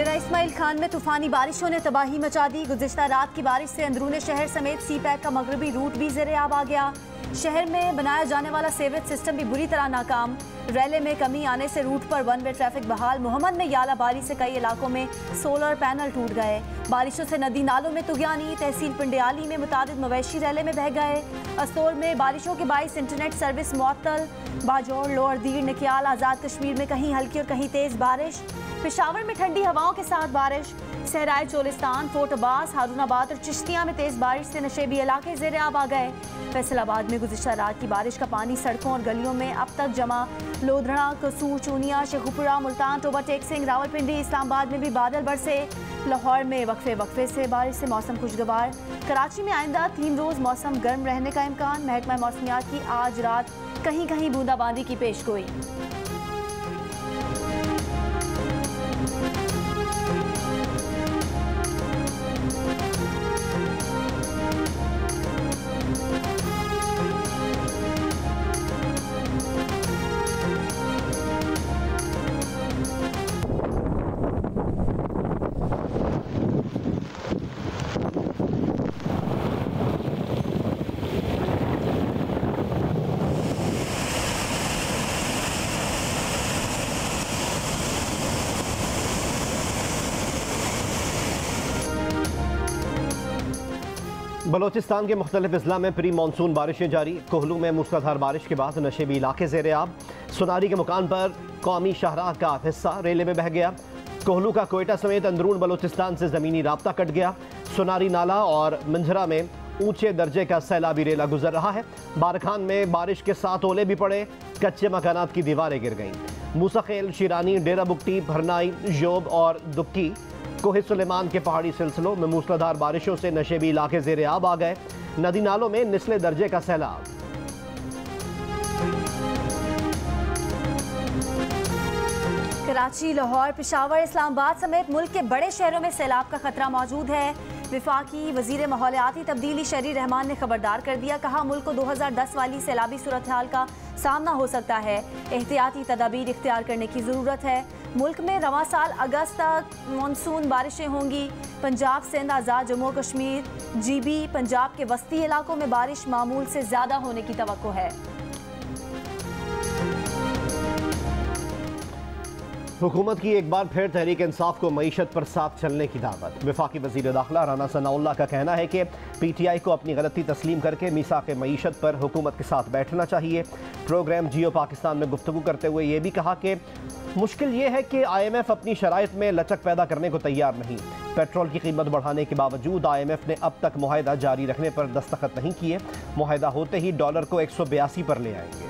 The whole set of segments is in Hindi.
डेरा इस्माइल खान में तूफानी बारिशों ने तबाही मचा दी। गुज़िश्ता रात की बारिश से अंदरूनी शहर समेत सी पैक का मगरबी रूट भी ज़ेरे आब आ गया। शहर में बनाया जाने वाला सीवरेज सिस्टम भी बुरी तरह नाकाम। रैले में कमी आने से रूट पर वन वे ट्रैफिक बहाल। मोहम्मद में यालाबारी से कई इलाकों में सोलर पैनल टूट गए। बारिशों से नदी नालों में तुगयानी। तहसील पिंडियाली में मुतादिद मवेशी रैले में बह गए। अस्तोर में बारिशों के बाइस इंटरनेट सर्विस मुअत्तल। बाजौर, लोअर दीर, निकयाल, आज़ाद कश्मीर में कहीं हल्की और कहीं तेज़ बारिश। पेशावर में ठंडी हवाओं के साथ बारिश। सहराए चोलिस्तान, फोर्ट अब्बास, हारूनाबाद और चिश्तिया में तेज़ बारिश से नशेबी इलाके ज़ेरे आब आ गए। फैसलाबाद में गुज़िश्ता रात की बारिश का पानी सड़कों और गलियों में अब तक जमा। लोधड़ा, कसूर, चूनिया, शेखुपुरा, मुल्तान, टोबा टेक सिंह, रावलपिंडी, इस्लामाबाद में भी बादल बरसे। लाहौर में वक्फे से बारिश से मौसम खुशगवार। कराची में आइंदा 3 रोज़ मौसम गर्म रहने का इम्कान। महकमा मौसमियात की आज रात कहीं कहीं बूंदाबांदी की पेशगोई। बलोचिस्तान के मुख्तलिफ अजला में प्री मानसून बारिशें जारी। कोहलू में मूसलाधार बारिश के बाद नशेबी इलाके ज़ेरे आब। सोनारी के मुकाम पर कौमी शाहराह का हिस्सा रेले में बह गया। कोहलू का कोयटा समेत अंदरून बलोचिस्तान से ज़मीनी राब्ता कट गया। सोनारी नाला और मंझरा में ऊंचे दर्जे का सैलाबी रेला गुजर रहा है। बारखान में बारिश के साथ ओले भी पड़े। कच्चे मकानात की दीवारें गिर गईं। मूसाखेल, शिरानी, डेरा बुगटी, भरनाई, जोब और दुक्की, कोहे सुलेमान के पहाड़ी सिलसिलों में मूसलाधार बारिशों से नशेबी इलाके ज़ेरे आब आ गए। नदी नालों में निचले दर्जे का सैलाब। कराची, लाहौर, पेशावर, इस्लामाबाद समेत मुल्क के बड़े शहरों में सैलाब का खतरा मौजूद है। विफाकी वजीर माहौलियाती तब्दीली शहरी रहमान ने खबरदार कर दिया। कहा, मुल्क को 2010 वाली सैलाबी सूरत हाल का सामना हो सकता है। एहतियाती तदाबीर इख्तियार करने की ज़रूरत है। मुल्क में रवां साल अगस्त तक मानसून बारिशें होंगी। पंजाब, सिंध, आज़ाद जम्मू कश्मीर, GB, पंजाब के वस्ती इलाकों में बारिश मामूल से ज़्यादा होने की तवक्को है। हुकूमत की एक बार फिर तहरीक इंसाफ को मईशत पर साथ चलने की दावत। वफाकी वज़ीर दाखिला राना सनाउल्लाह का कहना है कि PTI को अपनी गलती तस्लीम करके मीसाक़ मईशत पर हुकूमत के साथ बैठना चाहिए। प्रोग्राम जियो पाकिस्तान में गुफ्तगू करते हुए ये भी कहा कि मुश्किल ये है कि IMF अपनी शराइत में लचक पैदा करने को तैयार नहीं। पेट्रोल की कीमत बढ़ाने के बावजूद IMF ने अब तक मुआहदा जारी रखने पर दस्तखत नहीं किए। मुआहदा होते ही डॉलर को 182 पर ले आएंगे।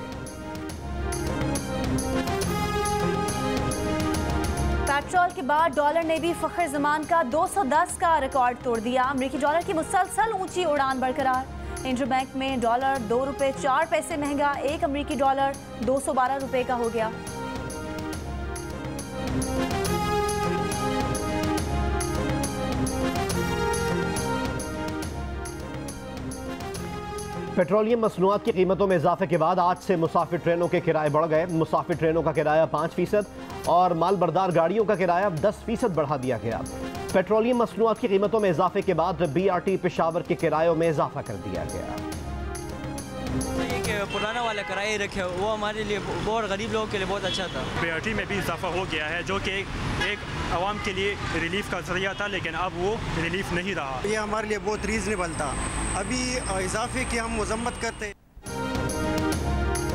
पेट्रोल के बाद डॉलर ने भी फखर जमान का 210 का रिकॉर्ड तोड़ दिया। अमेरिकी डॉलर की मुसलसल ऊंची उड़ान बरकरार। इंटरबैंक में डॉलर 2 रुपये 4 पैसे महंगा। 1 अमेरिकी डॉलर 212 रुपये का हो गया। पेट्रोलियम मसनूआत की कीमतों में इजाफे के बाद आज से मुसाफिर ट्रेनों के किराए बढ़ गए। मुसाफिर ट्रेनों का किराया 5% और मालबरदार गाड़ियों का किराया 10% बढ़ा दिया गया। पेट्रोलियम मसनूआत की कीमतों में इजाफे के बाद BRT पेशावर के किरायों में इजाफा कर दिया गया। पुराना वाला किराया रखे वो हमारे लिए बहुत गरीब लोगों के लिए बहुत अच्छा था। BRT में भी इजाफा हो गया है जो कि एक आवाम के लिए रिलीफ का जरिया था, लेकिन अब वो रिलीफ नहीं रहा। ये हमारे लिए बहुत रीजनेबल था। अभी इजाफे की हम मजम्मत करते।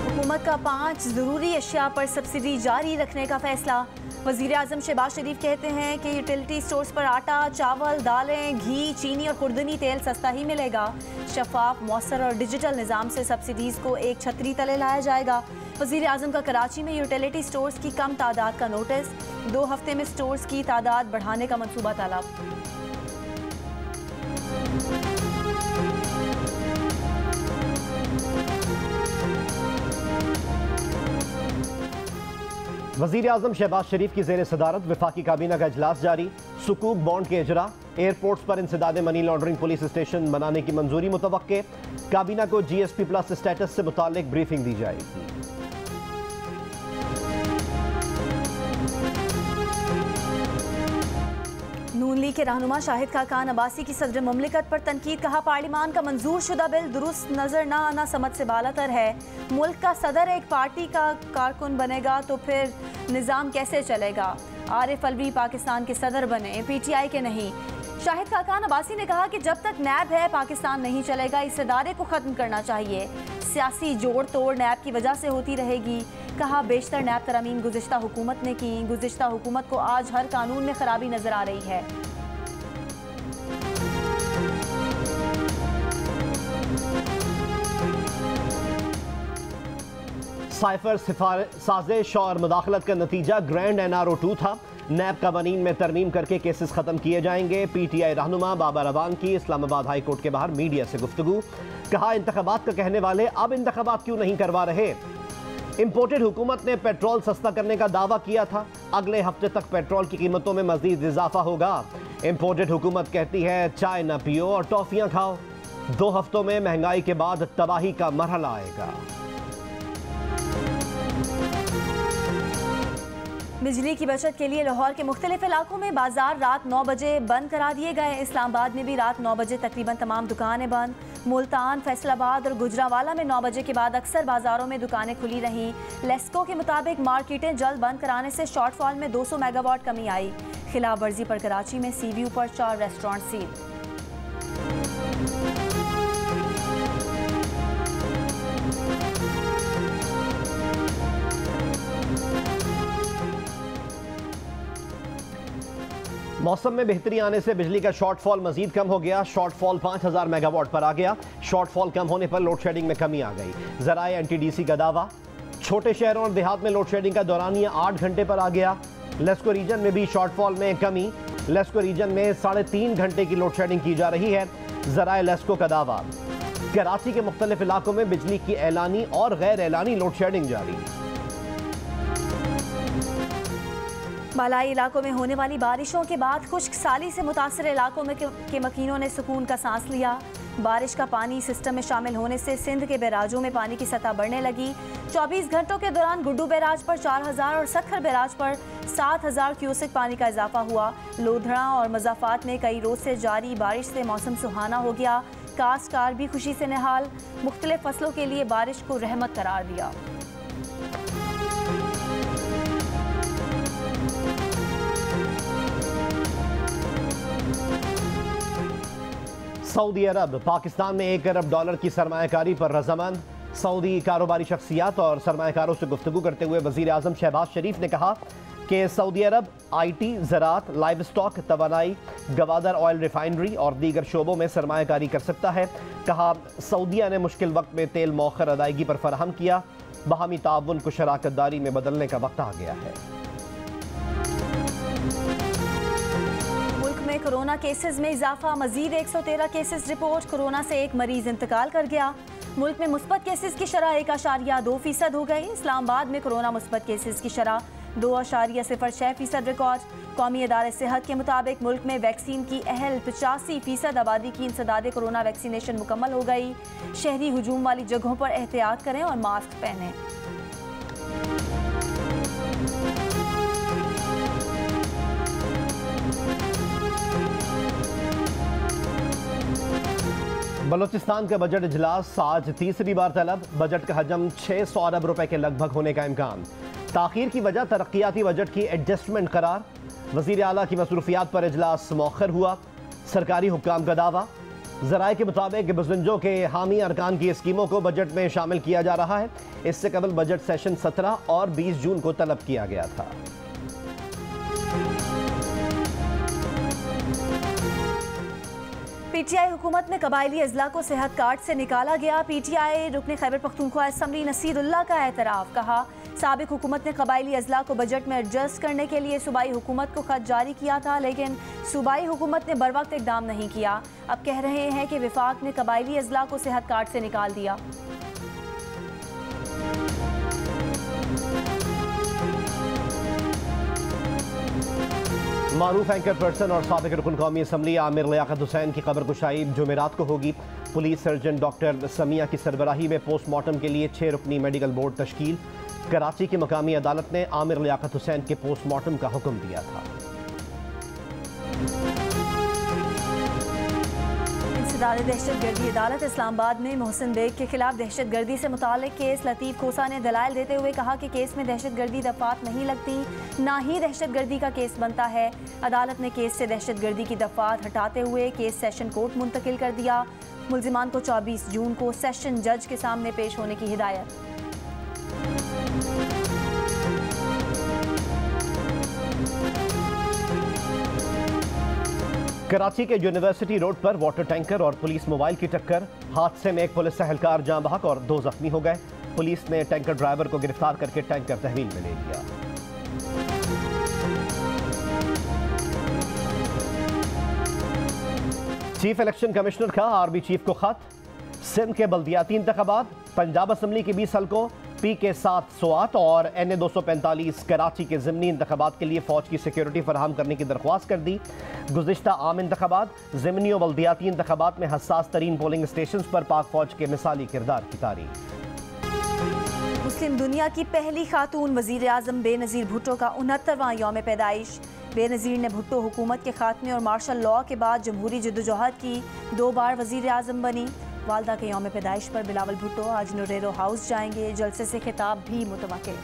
हुकूमत का 5 ज़रूरी अशिया पर सब्सिडी जारी रखने का फैसला। वज़ीर आज़म शहबाज शरीफ कहते हैं कि यूटिलिटी स्टोर्स पर आटा, चावल, दालें, घी, चीनी और खुर्दनी तेल सस्ता ही मिलेगा। शफाफ, मौसर और डिजिटल निज़ाम से सब्सिडीज़ को एक छतरी तले लाया जाएगा। वज़ीर आज़म का कराची में यूटिलिटी स्टोर्स की कम तादाद का नोटिस। 2 हफ्ते में स्टोर्स की तादाद बढ़ाने का मंसूबा तलब। वज़ीर आज़म शहबाज शरीफ की ज़ेर सदारत वफाकी काबीना का इजलास जारी। सुकूक बॉन्ड के इजरा, एयरपोर्ट्स पर इंसदाद मनी लॉन्ड्रिंग पुलिस स्टेशन बनाने की मंजूरी मुतवक्के। काबीना को GSP प्लस स्टेटस से मुताल्लिक ब्रीफिंग दी जाएगी। के रहनुमा शाहिद खाकान अब्बासी की सदर मुमलिकत पर तनकीद। कहा पार्लिमान का मंजूर शुदा बिल दुरुस्त नजर न आना समझ से बालातर है। मुल्क का सदर एक पार्टी का कारकुन बनेगा तो फिर निज़ाम कैसे चलेगा। आरिफ अलवी पाकिस्तान के सदर बने, PTI के नहीं। शाहिद खाकान अब्बासी ने कहा कि जब तक नैब है पाकिस्तान नहीं चलेगा, इस इदारे को ख़त्म करना चाहिए। सियासी जोड़ तोड़ नैब की वजह से होती रहेगी। कहा बेशतर नैब तरमीम गुज़िश्ता हुकूमत ने की, गुज़िश्ता हुकूमत को आज हर कानून में खराबी नजर आ रही है। साइफर साजिश और मुदाखलत का नतीजा ग्रैंड NRO 2 था। नैब कवानीन में तरमीम करके केसेस खत्म किए जाएंगे। PTI रहनुमा बाबर अवान की इस्लामाबाद हाई कोर्ट के बाहर मीडिया से गुफ्तगू। कहा इंतखाबात का कहने वाले अब इंतखाबात क्यों नहीं करवा रहे। इंपोर्टेड हुकूमत ने पेट्रोल सस्ता करने का दावा किया था, अगले हफ्ते तक पेट्रोल की कीमतों में मजीद इजाफा होगा। इंपोर्टेड हुकूमत कहती है चाय न पियो और टॉफियां खाओ। 2 हफ्तों में महंगाई के बाद तबाही का मरहला आएगा। बिजली की बचत के लिए लाहौर के मुख्तलिफ इलाकों में बाजार रात 9 बजे बंद करा दिए गए। इस्लामाबाद में भी रात 9 बजे तकरीबन तमाम दुकानें बंद। मुल्तान, फैसलाबाद और गुजरावाला में 9 बजे के बाद अक्सर बाजारों में दुकानें खुली रहीं। लेस्को के मुताबिक मार्केटें जल्द बंद कराने से शॉर्टफॉल में 200 मेगावाट कमी आई। खिलाफ वर्जी पर कराची में सीव्यू पर 4 रेस्टोरेंट सील। मौसम में बेहतरी आने से बिजली का शॉर्टफॉल मजीद कम हो गया। शॉर्टफॉल 5000 मेगावाट पर आ गया। शॉर्टफॉल कम होने पर लोड शेडिंग में कमी आ गई। ज़राए NTDC का दावा, छोटे शहरों और देहात में लोड शेडिंग का दौरानिया 8 घंटे पर आ गया। लेस्को रीजन में भी शॉर्टफॉल में कमी। लेस्को रीजन में 3.5 घंटे की लोड शेडिंग की जा रही है। ज़राए लेस्को का दावा, कराची के मुख्तलिफ इलाकों में बिजली की ऐलानी और गैर ऐलानी लोड शेडिंग जारी। बालाई इलाकों में होने वाली बारिशों के बाद खुश्क साली से मुतासर इलाकों में के मकीनों ने सुकून का सांस लिया। बारिश का पानी सिस्टम में शामिल होने से सिंध के बैराजों में पानी की सतह बढ़ने लगी। 24 घंटों के दौरान गुड्डू बैराज पर 4000 और सखर बैराज पर 7000 क्यूसेक पानी का इजाफा हुआ। लोधड़ा और मजाफात में कई रोज से जारी बारिश से मौसम सुहाना हो गया। काश्तकार भी खुशी से निहाल। मुख्तलिफ फसलों के लिए बारिश को रहमत करार दिया। सऊदी अरब पाकिस्तान में $1 अरब की सरमायाकारी पर रजामंद। सऊदी कारोबारी शख्सियात और सरमायाकारों से गुफ्तगू करते हुए वज़ीर आज़म शहबाज शरीफ ने कहा कि सऊदी अरब IT, ज़राअत, लाइव स्टॉक, तवानाई, गवादर ऑयल रिफाइनरी और दीगर शोबों में सरमायाकारी कर सकता है। कहा सऊदीया ने मुश्किल वक्त में तेल मौखर अदायगी पर फराहम किया। बाहमी ताउन को शराकत दारी में बदलने का वक्त आ गया है। कोरोना केसेस में इजाफा, मजीद 113 केसेस रिपोर्ट। कोरोना से एक मरीज इंतकाल कर गया। मुल्क में मुस्बत केसेस की शरह 1.2% हो गई। इस्लामाबाद में कोरोना मुस्बत केसेस की शरह 2.06% रिकॉर्ड। कौमी अदारे सेहत के मुताबिक मुल्क में वैक्सीन की अहल 85% आबादी की इंसदादे कोरोना वैक्सीनेशन मुकम्मल हो गई। शहरी हुजूम वाली जगहों पर एहतियात करें और मास्क पहनें। बलोचिस्तान का बजट इजलास आज तीसरी बार तलब। बजट का हजम 600 अरब रुपए के लगभग होने का इम्कान। ताखीर की वजह तरक्याती बजट की एडजस्टमेंट करार। वज़ीर आला की मसरूफियात पर इजलास मौखर हुआ। सरकारी हुक्काम का दावा। ज़राए के मुताबिक बुजुर्गों के हामी अरकान की स्कीमों को बजट में शामिल किया जा रहा है। इससे कबल बजट सेशन 17 और 20 जून को तलब किया गया था। PTI हुकूमत में कबायली अजला को सेहत कार्ड से निकाला गया। PTI रुकन खैबर पख्तूनख्वा असम्बली नसीरुल्लाह का एतराफ़। कहा साबिक हुकूमत ने कबायली अजला को बजट में एडजस्ट करने के लिए सूबाई हुकूमत को खत जारी किया था, लेकिन सूबाई हुकूमत ने बरवक्त इकदाम नहीं किया। अब कह रहे हैं कि विफाक ने कबायली अजला को सेहत कार्ड से निकाल दिया। मारूफ एंकर पर्सन और साबिक रुकन कौमी असम्बली आमिर लियाकत हुसैन की कब्र कुशाई जुमेरात को होगी। पुलिस सर्जन डॉक्टर समिया की सरबराही में पोस्टमार्टम के लिए 6 रुकनी मेडिकल बोर्ड तश्कील। कराची की मकामी अदालत ने आमिर लियाकत हुसैन के पोस्टमार्टम का हुक्म दिया था। सदारत दहशतगर्दी अदालत इस्लामाबाद में मोहसिन बेग के खिलाफ दहशतगर्दी से मुताल्लिक केस लतीफ़ खोसा ने दलाइल देते हुए कहा कि केस में दहशतगर्दी दफात नहीं लगती, ना ही दहशतगर्दी का केस बनता है। अदालत ने केस से दहशतगर्दी की दफात हटाते हुए केस सेशन कोर्ट मुंतकिल कर दिया। मुल्जिमान को 24 जून को सेशन जज के सामने पेश होने की हिदायत। कराची के यूनिवर्सिटी रोड पर वाटर टैंकर और पुलिस मोबाइल की टक्कर। हादसे में एक पुलिस एहलकार जान बहक और 2 जख्मी हो गए। पुलिस ने टैंकर ड्राइवर को गिरफ्तार करके टैंकर तहवील में ले लिया। चीफ इलेक्शन कमिश्नर का आर्मी चीफ को खत। सिंध के बल्दियाती इंतखाबात, पंजाब असम्बली के 20 हलकों, PK7 स्वात और NA 245 कराची के ज़िमनी इंतखाबात के लिए फ़ौज की सिक्योरिटी फराहम करने की दरख्वास्त कर दी। गुज़िश्ता आम इंतखाबात, ज़िमनी और बल्दियाती इंतखाबात में हसास तरीन पोलिंग स्टेशन पर पाक फ़ौज के मिसाली किरदार की तारीफ। मुस्लिम दुनिया की पहली खातून वज़ीर आज़म बेनज़ीर भुट्टो का 69वां यौम पैदाइश। बेनज़ीर ने भुट्टो हुकूमत के खात्मे और मार्शल लॉ के बाद जमहूरी जद्दोजहद की 2 बार वज़ीर आज़म बनी। वालदा के यौम पैदाइश पर बिलावल भुट्टो आज नोरेरो हाउस जाएंगे। जलसे से खिताब भी मुतवक्किल।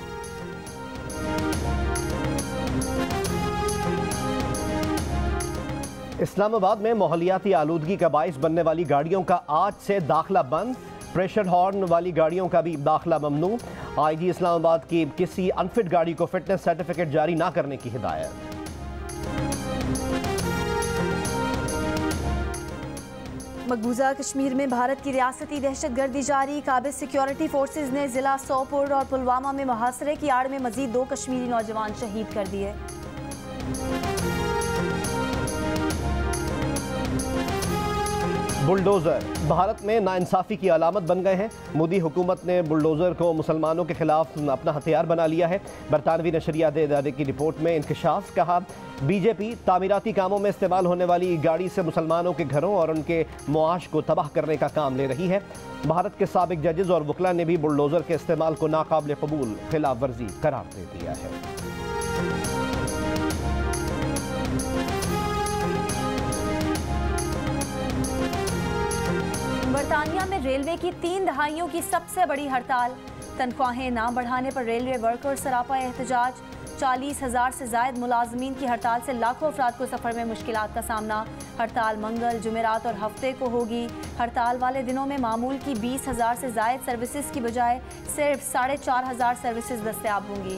इस्लामाबाद में माहौलियाती आलूदगी का बाइस बनने वाली गाड़ियों का आज से दाखिला बंद। प्रेशर हॉर्न वाली गाड़ियों का भी दाखिला ममनू। IG इस्लामाबाद की किसी अनफिट गाड़ी को फिटनेस सर्टिफिकेट जारी ना करने की हिदायत। मकबूजा कश्मीर में भारत की रियासती दहशतगर्दी जारी। काबिज सिक्योरिटी फोर्सेज ने जिला सोपोर और पुलवामा में मुहासरे की आड़ में मजीद 2 कश्मीरी नौजवान शहीद कर दिए। बुलडोजर भारत में नाइंसाफी की अलामत बन गए हैं। मोदी हुकूमत ने बुलडोजर को मुसलमानों के खिलाफ अपना हथियार बना लिया है। बरतानवी नशरिया दे इदारे की रिपोर्ट में इंकशाफ। कहा बीजेपी तामीराती कामों में इस्तेमाल होने वाली गाड़ी से मुसलमानों के घरों और उनके मुआश को तबाह करने का काम ले रही है। भारत के साबिक जजेस और वकला ने भी बुलडोजर के इस्तेमाल को नाकाबिल कबूल खिलाफ वर्जी करार दे दिया है। बरतानिया में रेलवे की 3 दहाइयों की सबसे बड़ी हड़ताल। तनख्वाहें ना बढ़ाने पर रेलवे वर्कर्स सरापा एहतजाज। 40,000 से जायद मुलाजमीन की हड़ताल से लाखों अफराद को सफ़र में मुश्किलात का सामना। हड़ताल मंगल, जुमेरात और हफ्ते को होगी। हड़ताल वाले दिनों में मामूल की 20,000 से जायद सर्विसेज की बजाय सिर्फ 4,500 सर्विसेज दस्तयाब होंगी।